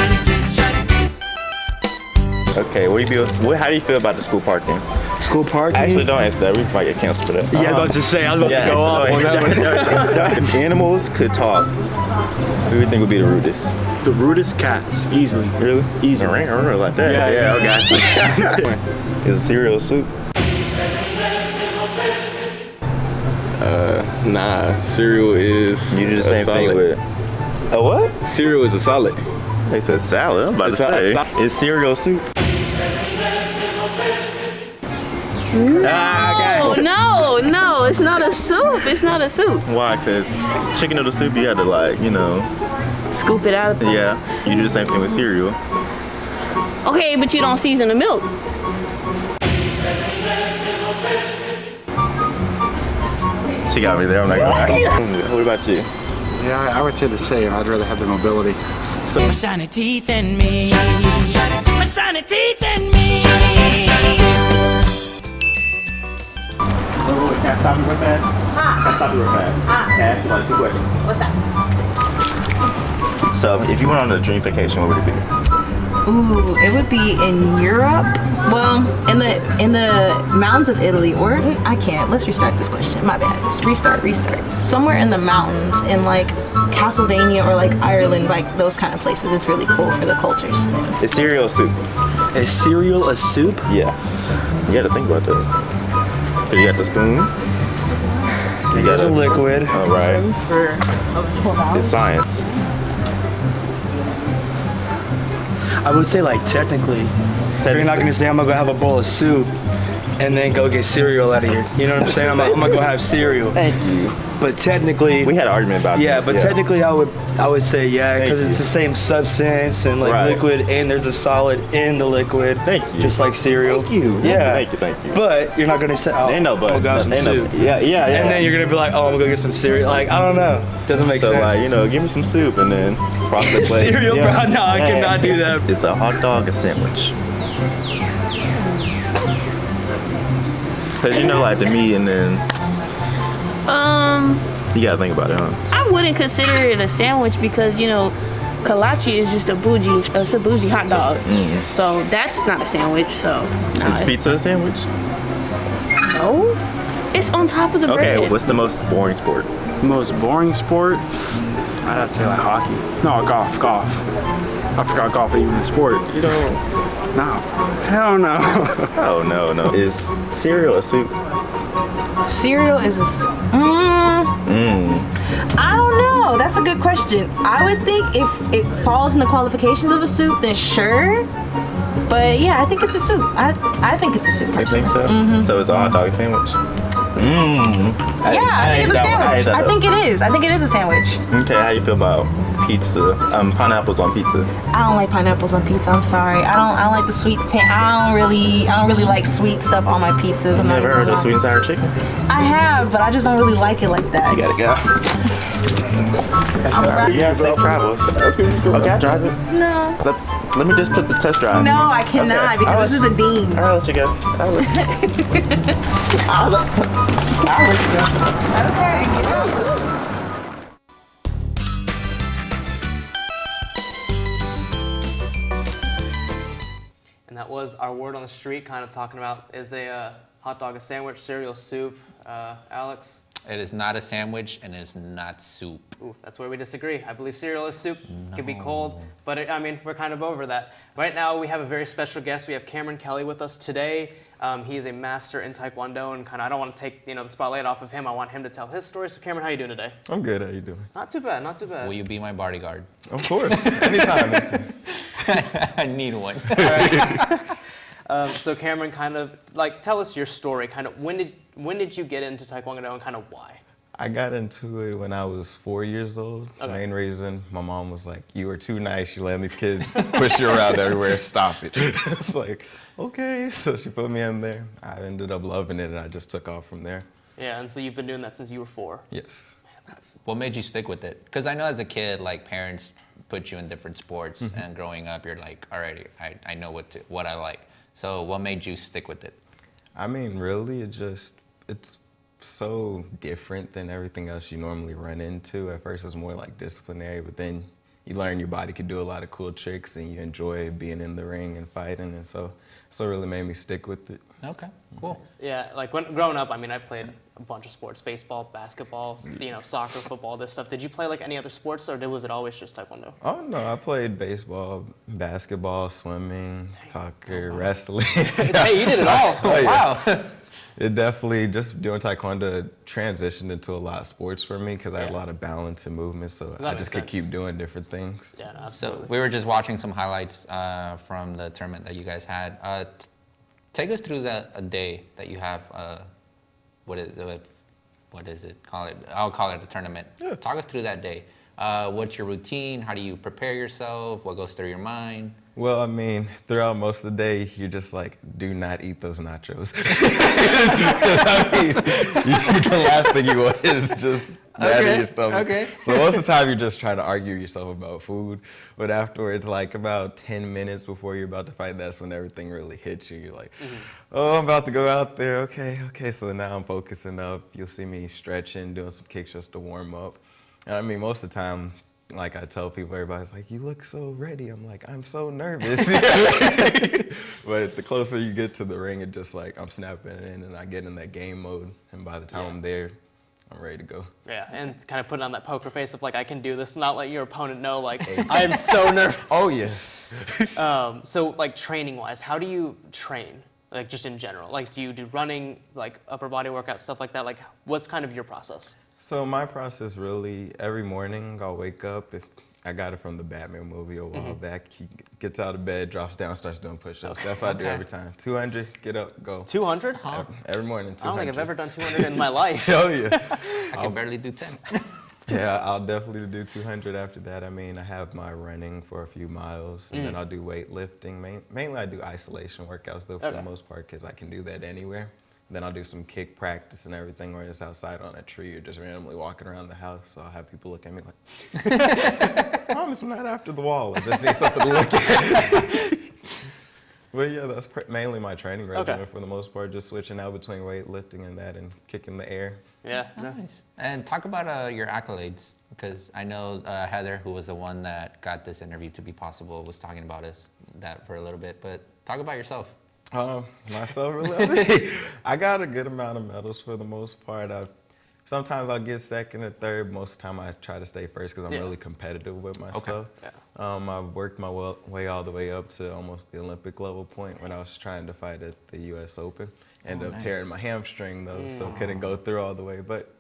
Okay, how do you feel about the school parking? School parking? Actually, don't answer that. We might get canceled for that. Yeah, I was about to say, I was about to go off on that one. If animals could talk, who do you think would be the rudest? The rudest? Cats, easily. Really? Easy. Ring like that? Yeah. I got you. Is a cereal soup? Nah, cereal is. You do the same thing salad. with. A what? Cereal is a salad. They said salad. I'm about to say. Is cereal soup? No, it's not a soup. It's not a soup. Why? Because chicken noodle soup, you had to Scoop it out. Yeah, you do the same thing with cereal. Okay, but you don't season the milk. She got me there. I'm not gonna lie. What about you? Yeah, I would say the same. I'd rather have the mobility. My shiny teeth in me. My shiny teeth in me. Can I stop you real fast? Can I stop you real fast? Can I ask you like 2 questions? What's that? So, if you went on a dream vacation, what would it be? Ooh, it would be in Europe. Well, in the mountains of Italy, or I can't. Let's restart this question. My bad. Just restart. Somewhere in the mountains, in like Castlevania or like Ireland, like those kind of places is really cool for the cultures. Is cereal a soup? Is cereal a soup? Yeah. You gotta think about that. Cause you got the spoon. You got a liquid. All right. It's science. I would say like technically. You're not gonna say I'm gonna go have a bowl of soup and then go get cereal out of here. You know what I'm saying? I'm gonna go have cereal. Thank you. But technically, we had an argument about this. Technically I would say because it's the same substance and like liquid, and there's a solid in the liquid. Thank you. Just like cereal. Thank you. Yeah. Thank you. But you're not gonna say, oh, ain't no but. I'm gonna have some soup. Yeah. And then you're gonna be like, oh, I'm gonna go get some cereal. Like, I don't know. Doesn't make so sense. like, give me some soup and then cross the plate. Cereal, bro. No, I cannot do that. It's a hot dog, a sandwich. Cause like the meat and then. You gotta think about it, huh? I wouldn't consider it a sandwich because kolache is just a bougie hot dog. So that's not a sandwich. So no, is pizza a sandwich? No, it's on top of the bread. Okay, what's the most boring sport? Most boring sport? I'd have to say like hockey. No, golf. I forgot golf even a sport. No. Hell no. Oh no. Is cereal a soup? Cereal is a soup. I don't know. That's a good question. I would think if it falls in the qualifications of a soup, then sure. But yeah, I think it's a soup. I think it's a soup personally. You think so? So it's a hot dog sandwich? Yeah, I think it's a sandwich. I think it is. I think it is a sandwich. Okay, how you feel about pizza? Pineapples on pizza. I don't like pineapples on pizza. I'm sorry. I don't like the sweet. I don't really like sweet stuff on my pizzas. You never heard of sweet and sour chicken? I have, but I just don't really like it like that. You gotta go. You have safe travels. Okay, I'll drive it. No. Let me just put the test drive. No, I cannot because this is the Dean. I'll let you go. I'll let you go. Okay. And that was our word on the street, kind of talking about is a hot dog a sandwich, cereal soup. Alex? It is not a sandwich and it is not soup. Ooh, that's where we disagree. I believe cereal is soup. It can be cold, but I mean, we're kind of over that. Right now, we have a very special guest. We have Cameron Kelly with us today. He is a master in Taekwondo, and I don't want to take the spotlight off of him. I want him to tell his story. So, Cameron, how you doing today? I'm good. How you doing? Not too bad. Not too bad. Will you be my bodyguard? Of course. Anytime. I need one. All right. So Cameron, tell us your story. When did you get into Taekwondo and kind of why? I got into it when I was 4 years old. Okay. Main reason, my mom was like, "You were too nice. You're letting these kids push you around everywhere. Stop it." I was like, okay. So she put me in there. I ended up loving it, and I just took off from there. Yeah, and so you've been doing that since you were 4. Yes. Man, What made you stick with it? Because I know as a kid, like parents put you in different sports, and growing up, you're like, alrighty, I know what I like. So what made you stick with it? I mean, really, it's so different than everything else you normally run into. At first, it's more like disciplinary, but then you learn your body can do a lot of cool tricks, and you enjoy being in the ring and fighting, and so it really made me stick with it. Okay, cool. Yeah, like growing up, I mean, I played a bunch of sports: baseball, basketball, soccer, football, this stuff. Did you play like any other sports, or was it always just Taekwondo? Oh no, I played baseball, basketball, swimming, soccer, wrestling. Hey, you did it all. Oh, yeah. Wow. It definitely, just doing Taekwondo transitioned into a lot of sports for me because I had a lot of balance and movement, so I just could keep doing different things. Yeah, no, absolutely. So we were just watching some highlights from the tournament that you guys had. Take us through a day that you have. What is it? I'll call it a tournament. Yeah. Talk us through that day. What's your routine? How do you prepare yourself? What goes through your mind? Well, I mean, throughout most of the day, you're just like, do not eat those nachos. The last thing you want is just bad in your stomach. Okay. So most of the time, you're just trying to argue yourself about food. But afterwards, like about 10 minutes before you're about to fight, that's when everything really hits you. You're like, oh, I'm about to go out there. Okay. So now I'm focusing up. You'll see me stretching, doing some kicks just to warm up. And I mean, most of the time, like I tell people, everybody's like, you look so ready. I'm like, I'm so nervous. But the closer you get to the ring, it's just like I'm snapping it in and I get in that game mode. And by the time I'm there, I'm ready to go. Yeah, and kind of putting on that poker face of like, I can do this, not let your opponent know, like, I am so nervous. Oh, yes. So, like, training-wise, how do you train? Like, just in general? Like, do you do running, like, upper body workout, stuff like that? Like, what's kind of your process? So my process really, every morning I'll wake up. I got it from the Batman movie a while back. He gets out of bed, drops down, starts doing push-ups. That's what I do every time. 200, get up, go. 200? Every morning, 200. I don't think I've ever done 200 in my life. Oh, yeah. I can barely do 10. Yeah, I'll definitely do 200 after that. I mean, I have my running for a few miles, and then I'll do weightlifting. Mainly I do isolation workouts, though, for the most part, because I can do that anywhere. Then I'll do some kick practice and everything where it's outside on a tree or just randomly walking around the house. So I'll have people look at me like, promise I'm not after the wall. I just need something to look at. But yeah, that's mainly my training regimen for the most part, just switching out between weightlifting and that and kicking the air. Yeah. Nice. And talk about your accolades, because I know Heather, who was the one that got this interview to be possible, was talking about that for a little bit. But talk about yourself. Myself, really? I got a good amount of medals for the most part. Sometimes I'll get second or third. Most of the time I try to stay first because I'm really competitive with myself. Okay. I've worked my way all the way up to almost the Olympic level point when I was trying to fight at the U.S. Open. Ended up tearing my hamstring though, so couldn't go through all the way. But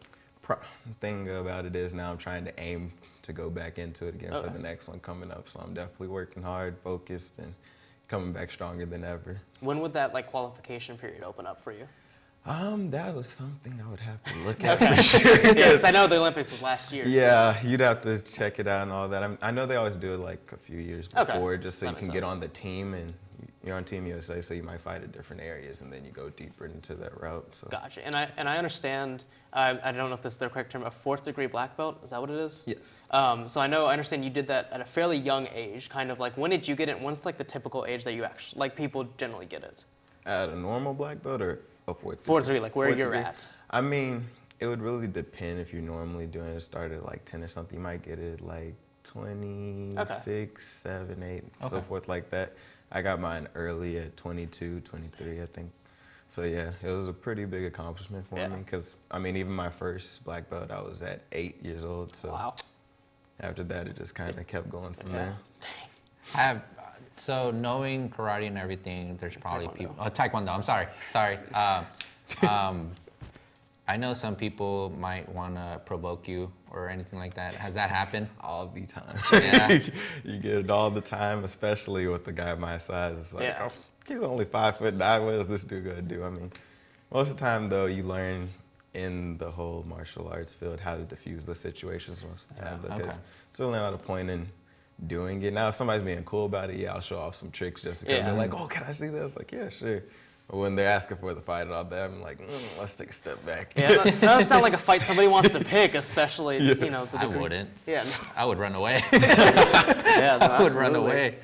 the thing about it is now I'm trying to aim to go back into it again for the next one coming up. So I'm definitely working hard, focused, and coming back stronger than ever. When would that qualification period open up for you? That was something I would have to look at for sure. Yeah, because I know the Olympics was last year. Yeah, so you'd have to check it out and all that. I know they always do it like a few years before, just so you can get on the team, and you're on Team USA, so you might fight at different areas, and then you go deeper into that route. So. Gotcha. And I understand. I don't know if this is the correct term. A 4th-degree black belt, is that what it is? Yes. So I understand you did that at a fairly young age. Kind of like, when did you get it? When's like the typical age that you actually people generally get it? At a normal black belt or a 4th degree? 4th degree, like where you're at. I mean, it would really depend if you're normally doing it. Started at like 10 or something. You might get it like 26, 7, 8, so forth like that. I got mine early at 22, 23, I think. So yeah, it was a pretty big accomplishment for me because, I mean, even my first black belt, I was at 8 years old. So after that, it just kind of kept going from there. So knowing karate and everything, there's probably people. Oh, Taekwondo. I'm sorry. I know some people might want to provoke you or anything like that. Has that happened? All the time. Yeah. You get it all the time, especially with a guy my size. It's like, Yeah. oh, he's only 5'9". What is this dude gonna do? I mean, most of the time though, you learn in the whole martial arts field how to diffuse the situations most of the time. Because it's really not a point in doing it. Now, if somebody's being cool about it, I'll show off some tricks just because they're like, oh, can I see this? Like, yeah, sure. But when they're asking for the fight and all that, I'm like, let's take a step back. Yeah, that doesn't sound like a fight somebody wants to pick, especially, you know, the I degree. wouldn't. Yeah. I would run away. Yeah, no, I would run absolutely. away.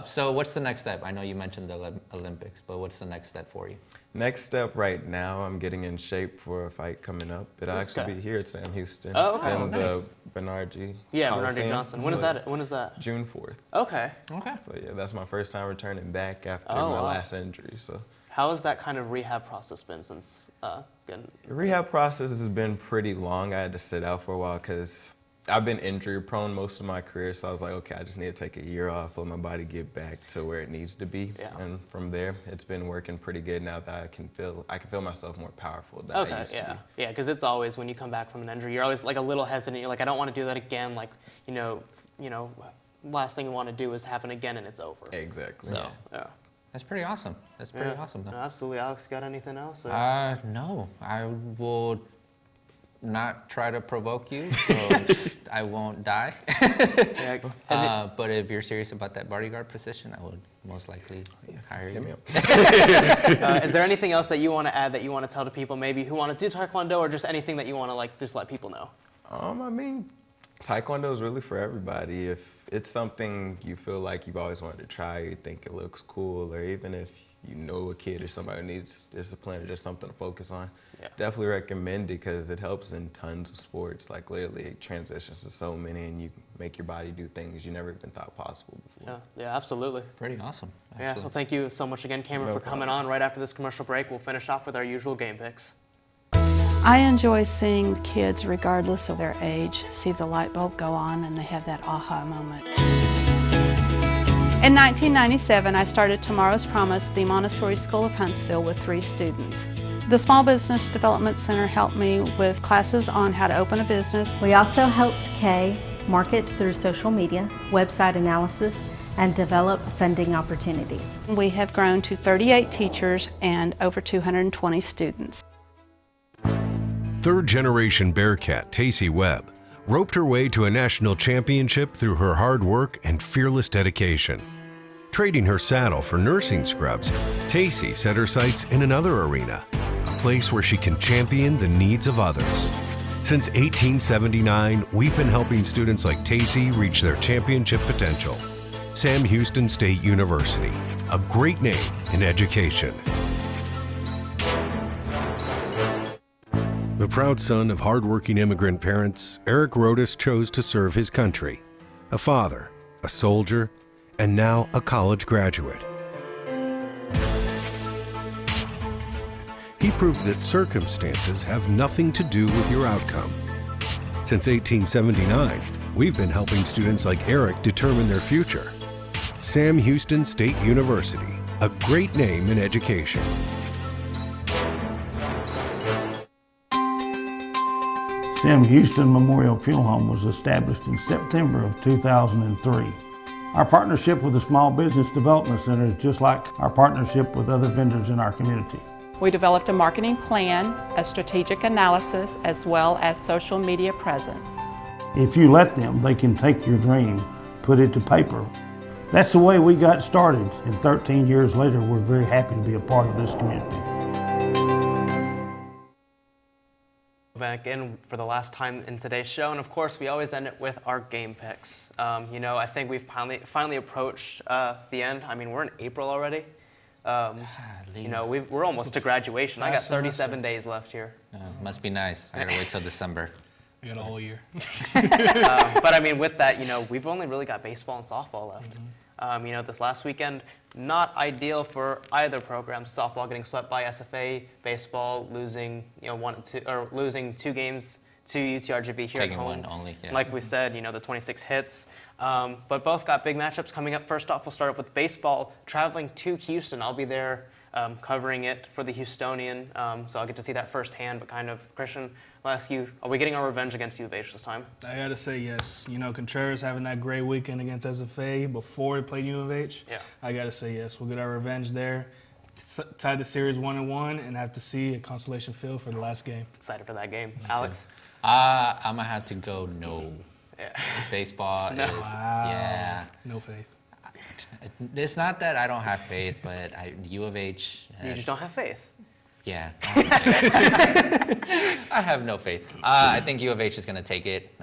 So what's the next step? I know you mentioned the Olympics, but what's the next step for you? Next step right now, I'm getting in shape for a fight coming up. It'll actually be here at Sam Houston. Oh, okay. And nice. Bernard G. Yeah, Bernard Coliseum. G. Johnson. When is that? June 4th. Okay. So yeah, that's my first time returning back after Oh, my wow. last injury. So How has that kind of rehab process been since getting? the rehab process has been pretty long. I had to sit out for a while because I've been injury prone most of my career. So I was like, okay, I just need to take a year off, let my body get back to where it needs to be. Yeah. And from there, it's been working pretty good now that I can feel myself more powerful than I used to be. Yeah, because it's always when you come back from an injury, you're always like a little hesitant. You're like, I don't want to do that again. Like, you know, last thing you want to do is happen again and it's over. Exactly. So, yeah. That's pretty awesome. That's pretty awesome, though. No, absolutely. Alex, got anything else? Or? No, I will not try to provoke you, so I won't die. But if you're serious about that bodyguard position, I would most likely hire you. Is there anything else that you want to add that you want to tell to people maybe who want to do Taekwondo or just anything that you want to like just let people know? I mean, Taekwondo is really for everybody. If it's something you feel like you've always wanted to try, you think it looks cool, or even if you know a kid or somebody who needs discipline or just something to focus on, definitely recommend it because it helps in tons of sports. Like literally it transitions to so many and you make your body do things you never even thought possible before. Yeah, absolutely. Pretty awesome, actually. Yeah, well, thank you so much again, Cameron, for coming on. Right after this commercial break, we'll finish off with our usual game picks. I enjoy seeing kids, regardless of their age, see the light bulb go on and they have that aha moment. In 1997, I started Tomorrow's Promise, the Montessori School of Huntsville, with 3 students. The Small Business Development Center helped me with classes on how to open a business. We also helped Kay market through social media, website analysis, and develop funding opportunities. We have grown to 38 teachers and over 220 students. Third-generation Bearcat Tacey Webb roped her way to a national championship through her hard work and fearless dedication. Trading her saddle for nursing scrubs, Tacey set her sights in another arena, a place where she can champion the needs of others. Since 1879, we've been helping students like Tacey reach their championship potential. Sam Houston State University, a great name in education. The proud son of hardworking immigrant parents, Eric Rodas chose to serve his country. A father, a soldier, and now a college graduate. He proved that circumstances have nothing to do with your outcome. Since 1879, we've been helping students like Eric determine their future. Sam Houston State University, a great name in education. Sam Houston Memorial Funeral Home was established in September of 2003. Our partnership with the Small Business Development Center is just like our partnership with other vendors in our community. We developed a marketing plan, a strategic analysis, as well as social media presence. If you let them, they can take your dream, put it to paper. That's the way we got started, and 13 years later, we're very happy to be a part of this community. Back in for the last time in today's show, and of course we always end it with our game picks. You know, I think we've finally approached the end. I mean, we're in April already. You know, we're almost to graduation. I got 37 days left here. Must be nice. I gotta wait till December. We got a whole year. But I mean, with that, you know, we've only really got baseball and softball left. This last weekend, not ideal for either program. Softball getting swept by SFA, baseball losing, 2 games to UTRGV here Taking at home. one only, yeah. Like we said, the 26 hits. But both got big matchups coming up. First off, we'll start off with baseball, traveling to Houston. I'll be there covering it for the Houstonian, so I'll get to see that firsthand. But kind of, Christian, I'll ask you, are we getting our revenge against U of H this time? I got to say yes. Contreras having that great weekend against SFA before he played U of H. Yeah. I got to say yes. We'll get our revenge there. Tied the series 1-1 and have to see at Constellation Field for the last game. Excited for that game. Alex? I'm going to have to go no. Yeah. Baseball No. is, Wow. yeah. No faith. It's not that I don't have faith, but U of H. You just don't have faith. Yeah. I have no faith. I think U of H is going to take it.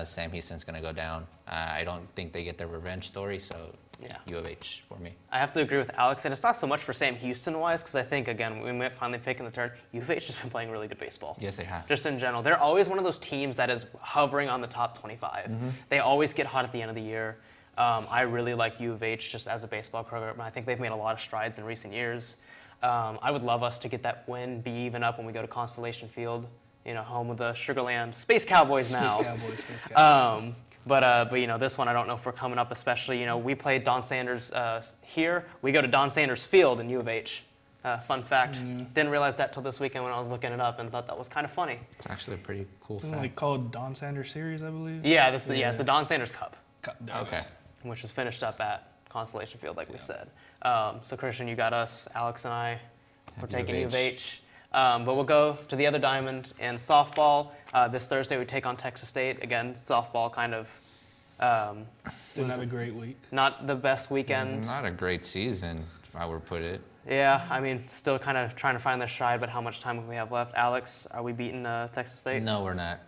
Sam Houston's going to go down. I don't think they get their revenge story, so yeah, U of H for me. I have to agree with Alex, and it's not so much for Sam Houston-wise, because I think, again, we might finally pick in the turn. U of H has been playing really good baseball. Yes, they have. Just in general. They're always one of those teams that is hovering on the top 25. Mm-hmm. They always get hot at the end of the year. I really like U of H just as a baseball program. I think they've made a lot of strides in recent years. I would love us to get that win, be even up when we go to Constellation Field, home of the Sugarland Space Cowboys now. Space Cowboys. But this one I don't know if we're coming up, especially, we played Don Sanders here. We go to Don Sanders Field in U of H. Fun fact, didn't realize that till this weekend when I was looking it up and thought that was kind of funny. It's actually a pretty cool Isn't fact. it like called Don Sanders Series, I believe? Yeah, it's the Don Sanders Cup. Okay. Which was finished up at Constellation Field, like we said. So Christian, you got us, Alex and I, we're taking U of H. But we'll go to the other diamond in softball. This Thursday we take on Texas State. Again, softball kind of didn't have a great week. Not the best weekend. Not a great season, if I were to put it. Yeah, still kind of trying to find their stride, but how much time do we have left? Alex, are we beating Texas State? No, we're not.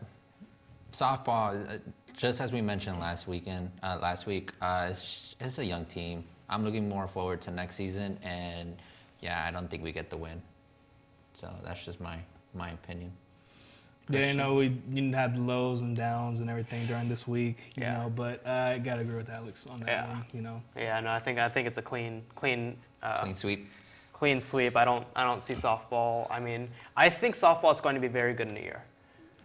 Softball, just as we mentioned last week, it's a young team. I'm looking more forward to next season, and yeah, I don't think we get the win. So that's just my opinion. Yeah, we didn't have the lows and downs and everything during this week, but I gotta agree with Alex on that one. Yeah, no, I think it's a clean sweep. Clean sweep. I don't see softball. I think softball is going to be very good in a year.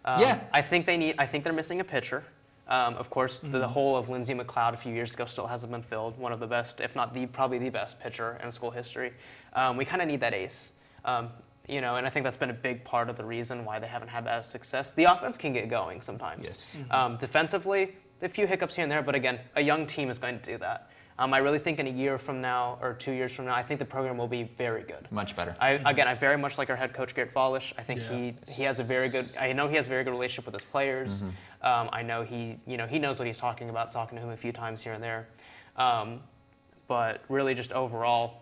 Yeah. I think they're missing a pitcher. Of course, the whole of Lindsey McLeod a few years ago still hasn't been filled. One of the best, if not probably the best pitcher in school history. We kind of need that ace. And I think that's been a big part of the reason why they haven't had that success. The offense can get going sometimes. Yes. Defensively, a few hiccups here and there, but again, a young team is going to do that. I really think in a year from now or 2 years from now, I think the program will be very good. Much better. I very much like our head coach, Garrett Fallish. I think he has a very good. I know he has a very good relationship with his players. I know he knows what he's talking about. Talking to him a few times here and there, but really just overall,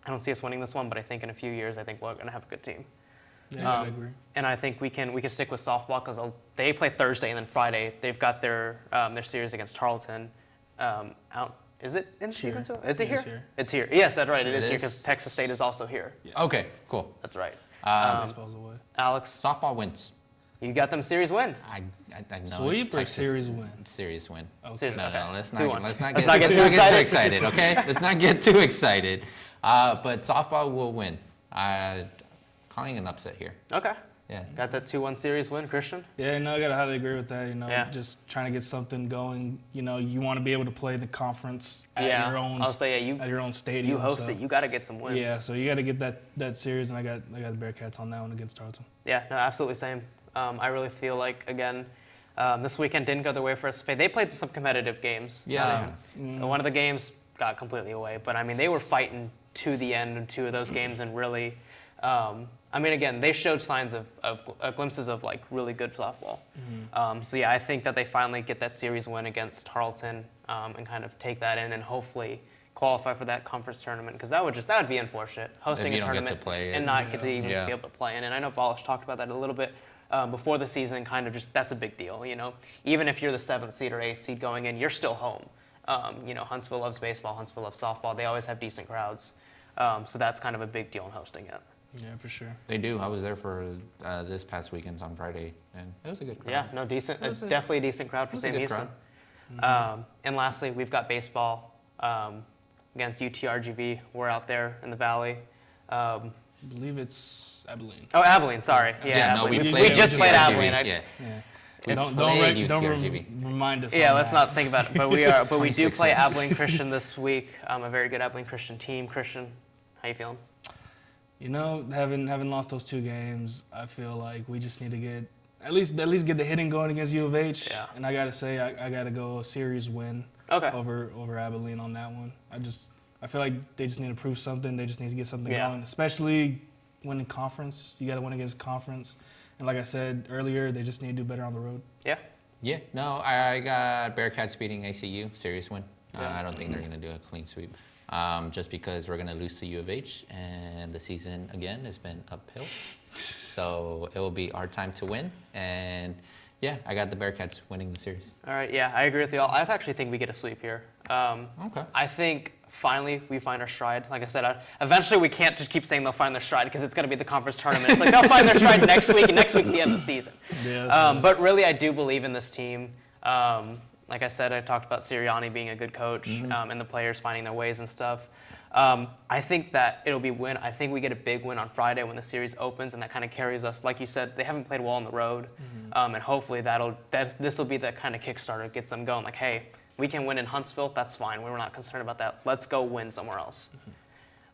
I don't see us winning this one. But I think in a few years, I think we're going to have a good team. Yeah, I agree. And I think we can stick with softball because they play Thursday and then Friday they've got their series against Tarleton out. Is it in Stevensville? Is it here? It's here. Yes, that's right. It is here because Texas State is also here. Yeah. Okay, cool. That's right. Baseball's away. Alex, softball wins. You got them series win. I know. Sweep it's or Texas, series win? Series win. Okay. Series, No, okay. let's 2-1. not get too excited. Okay, let's not get too excited. But softball will win. Calling an upset here. Okay. Yeah. Got that 2-1 series win, Christian? Yeah, no, I gotta highly agree with that. Yeah. Just trying to get something going. You want to be able to play the conference at your own. I'll say at your own stadium. You host it. You got to get some wins. Yeah, so you got to get that series, and I got the Bearcats on that one against Tarleton. Yeah, no, absolutely same. I really feel like again, this weekend didn't go their way for us. They played some competitive games. Yeah. One of the games got completely away, but they were fighting to the end in 2 of those games, and really. Again, they showed signs of glimpses of really good softball. So yeah, I think that they finally get that series win against Tarleton and kind of take that in and hopefully qualify for that conference tournament because that would be unfortunate hosting a tournament and not get to even be able to play in. And I know Volish talked about that a little bit before the season. Kind of just that's a big deal. Even if you're the 7th seed or 8th seed going in, you're still home. Huntsville loves baseball. Huntsville loves softball. They always have decent crowds. So that's kind of a big deal in hosting it. Yeah, for sure. They do. I was there for this past weekend on Friday, and it was a good crowd. Yeah, no, decent. Definitely a decent crowd for Sam Houston. And lastly, we've got baseball. against UTRGV. We're out there in the Valley. I believe it's Abilene. Oh, Abilene, sorry. Yeah, no, Abilene. we just played Abilene. Yeah. We Don't UTRGV. remind us. Yeah, on let's that. not think about it. But we are. But we do 26 play cents. Abilene Christian this week. A very good Abilene Christian team. Christian, how you feeling? You know, having lost those 2 games, I feel like we just need to get at least get the hitting going against U of H. Yeah. And I gotta say, I gotta go a series win. Okay. Over Abilene on that one. I feel like they just need to prove something. They just need to get something Yeah. going, especially winning conference. You got to win against conference. And like I said earlier, they just need to do better on the road. Yeah. Yeah, no, I got Bearcats beating ACU, serious win. Yeah. I don't think they're going to do a clean sweep. Just because we're going to lose to U of H, and the season, again, has been uphill. So it will be our time to win. And yeah, I got the Bearcats winning the series. All right. Yeah, I agree with you all. I actually think we get a sweep here. Okay. I think finally we find our stride. Like I said, eventually we can't just keep saying they'll find their stride because it's going to be the conference tournament. It's like they'll find their stride next week, and next week's the end of the season. Yeah, but really, I do believe in this team. Like I said, I talked about Sirianni being a good coach and the players finding their ways and stuff. I think that it'll be win. I think we get a big win on Friday when the series opens, and that kind of carries us. Like you said, they haven't played well on the road, and hopefully this will be the kind of Kickstarter that gets them going. Like, hey, we can win in Huntsville. That's fine. We're not concerned about that. Let's go win somewhere else.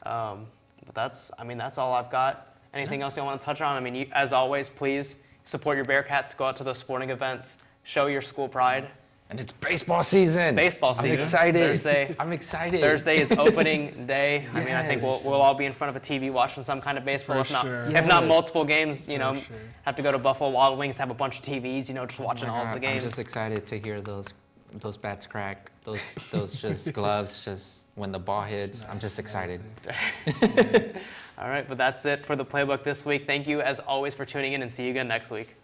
But that's all I've got. Anything else you want to touch on? I mean, as always, please support your Bearcats. Go out to those sporting events. Show your school pride. And it's baseball season. Baseball season. I'm excited. Thursday. I'm excited. Thursday is opening day. I mean, I think Yes. we'll all be in front of a TV watching some kind of baseball. For if not, sure. if not Yes. multiple games, For sure. have to go to Buffalo Wild Wings, have a bunch of TVs, just watching Oh my all of the God, I'm games. just excited to hear those bats crack, those just gloves, just when the ball hits. I'm just excited. All right, but that's it for the Playbook this week. Thank you, as always, for tuning in, and see you again next week.